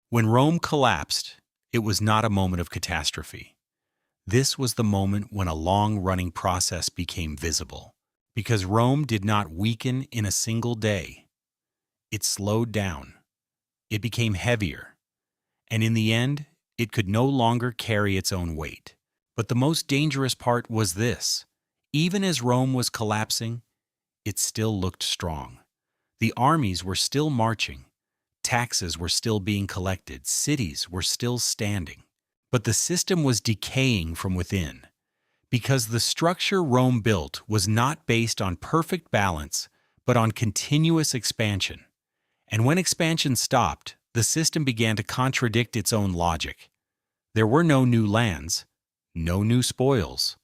When Rome collapsed, it was not a moment of catastrophe. This was the moment when a long-running process became visible. Because Rome did not weaken in a single day. It slowed down. It became heavier. And in the end, it could no longer carry its own weight. But the most dangerous part was this. Even as Rome was collapsing, it still looked strong. The armies were still marching. Taxes were still being collected. Cities were still standing. But the system was decaying from within. Because the structure Rome built was not based on perfect balance, but on continuous expansion. And when expansion stopped, the system began to contradict its own logic. There were no new lands, no new spoils.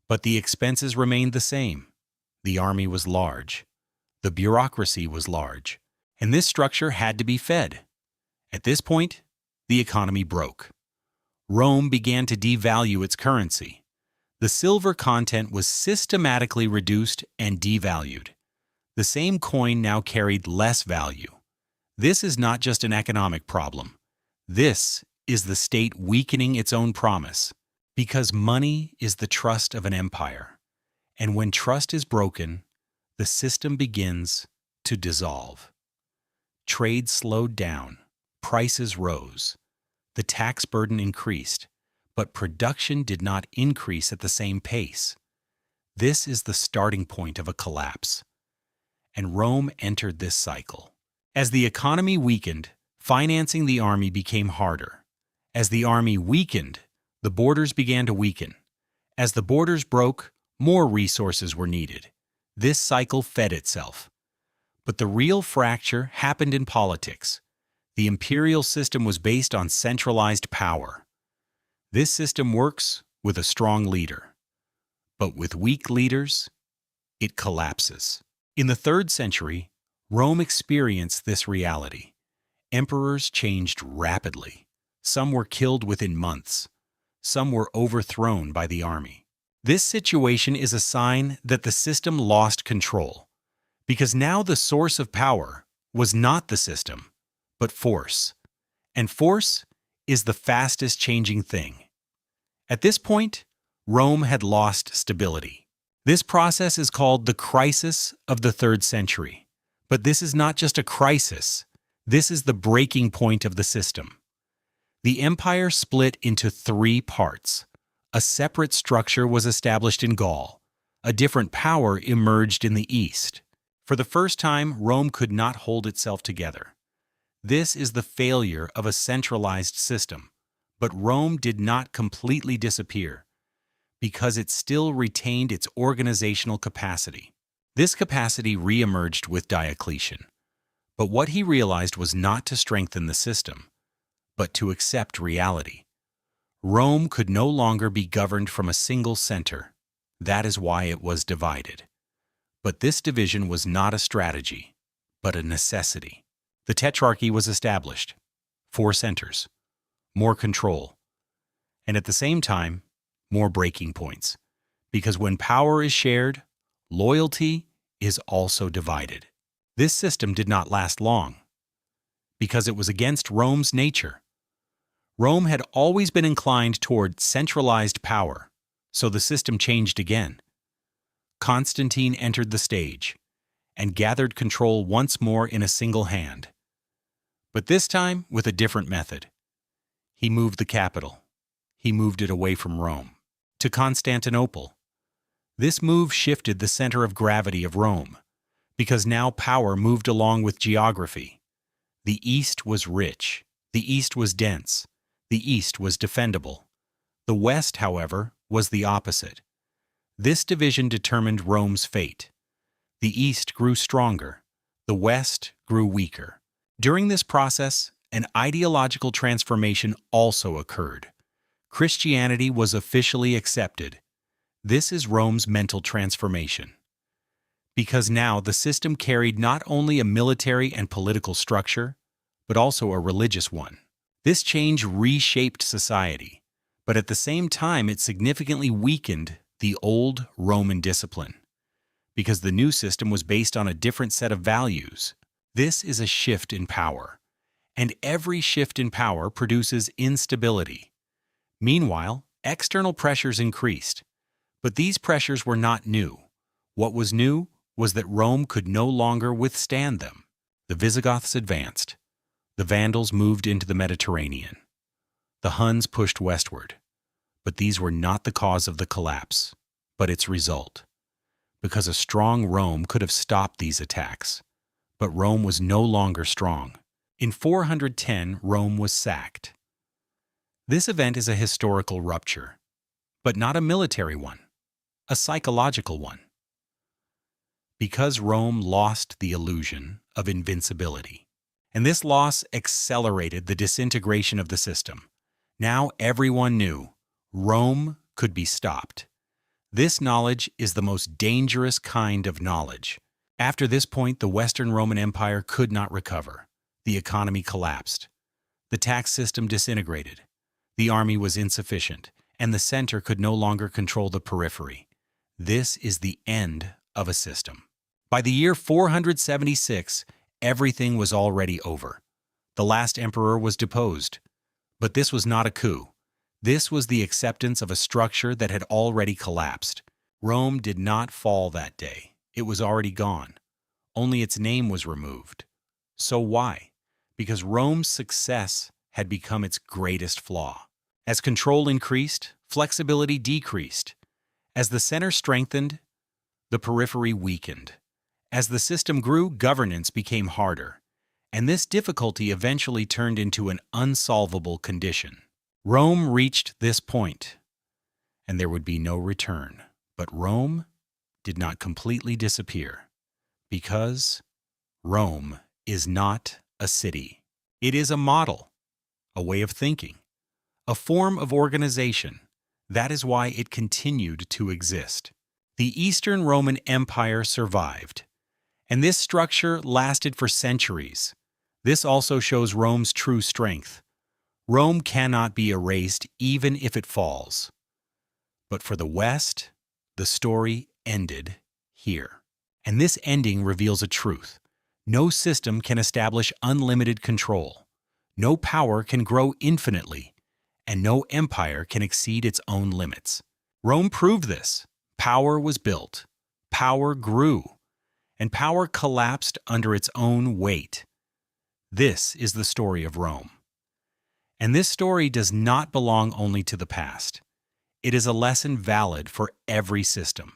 But the expenses remained the same. The army was large. The bureaucracy was large. And this structure had to be fed. At this point, the economy broke. Rome began to devalue its currency. The silver content was systematically reduced and devalued. The same coin now carried less value. This is not just an economic problem. This is the state weakening its own promise. Because money is the trust of an empire. And when trust is broken, the system begins to dissolve. Trade slowed down. Prices rose. The tax burden increased. But production did not increase at the same pace. This is the starting point of a collapse. And Rome entered this cycle. As the economy weakened, financing the army became harder. As the army weakened, the borders began to weaken. As the borders broke, more resources were needed. This cycle fed itself. But the real fracture happened in politics. The imperial system was based on centralized power. This system works with a strong leader. But with weak leaders, it collapses. In the 3rd century, Rome experienced this reality. Emperors changed rapidly. Some were killed within months. Some were overthrown by the army. This situation is a sign that the system lost control. Because now the source of power was not the system, but force. And force is the fastest changing thing. At this point, Rome had lost stability. This process is called the crisis of the 3rd century. But this is not just a crisis. This is the breaking point of the system. The empire split into 3 parts. A separate structure was established in Gaul. A different power emerged in the east. For the first time, Rome could not hold itself together. This is the failure of a centralized system. But Rome did not completely disappear, because it still retained its organizational capacity. This capacity re-emerged with Diocletian. But what he realized was not to strengthen the system, but to accept reality. Rome could no longer be governed from a single center. That is why it was divided. But this division was not a strategy, but a necessity. The Tetrarchy was established. 4 centers. More control. And at the same time, more breaking points. Because when power is shared, loyalty is also divided. This system did not last long. Because it was against Rome's nature. Rome had always been inclined toward centralized power, so the system changed again. Constantine entered the stage and gathered control once more in a single hand. But this time with a different method. He moved the capital. He moved it away from Rome, to Constantinople. This move shifted the center of gravity of Rome, because now power moved along with geography. The East was rich. The East was dense. The East was defendable. The West, however, was the opposite. This division determined Rome's fate. The East grew stronger. The West grew weaker. During this process, an ideological transformation also occurred. Christianity was officially accepted. This is Rome's mental transformation. Because now the system carried not only a military and political structure, but also a religious one. This change reshaped society, but at the same time it significantly weakened the old Roman discipline, because the new system was based on a different set of values. This is a shift in power, and every shift in power produces instability. Meanwhile, external pressures increased, but these pressures were not new. What was new was that Rome could no longer withstand them. The Visigoths advanced. The Vandals moved into the Mediterranean. The Huns pushed westward. But these were not the cause of the collapse, but its result. Because a strong Rome could have stopped these attacks. But Rome was no longer strong. In 410, Rome was sacked. This event is a historical rupture, but not a military one, a psychological one. Because Rome lost the illusion of invincibility. And this loss accelerated the disintegration of the system. Now everyone knew Rome could be stopped. This knowledge is the most dangerous kind of knowledge. After this point, the Western Roman Empire could not recover. The economy collapsed. The tax system disintegrated. The army was insufficient, and the center could no longer control the periphery. This is the end of a system. By the year 476, everything was already over. The last emperor was deposed. But this was not a coup. This was the acceptance of a structure that had already collapsed. Rome did not fall that day. It was already gone. Only its name was removed. So why? Because Rome's success had become its greatest flaw. As control increased, flexibility decreased. As the center strengthened, the periphery weakened. As the system grew, governance became harder. And this difficulty eventually turned into an unsolvable condition. Rome reached this point, and there would be no return. But Rome did not completely disappear, because Rome is not a city. It is a model, a way of thinking, a form of organization. That is why it continued to exist. The Eastern Roman Empire survived, and this structure lasted for centuries. This also shows Rome's true strength. Rome cannot be erased even if it falls. But for the West, the story ended here. And this ending reveals a truth. No system can establish unlimited control. No power can grow infinitely. And no empire can exceed its own limits. Rome proved this. Power was built. Power grew. And power collapsed under its own weight. This is the story of Rome. And this story does not belong only to the past. It is a lesson valid for every system.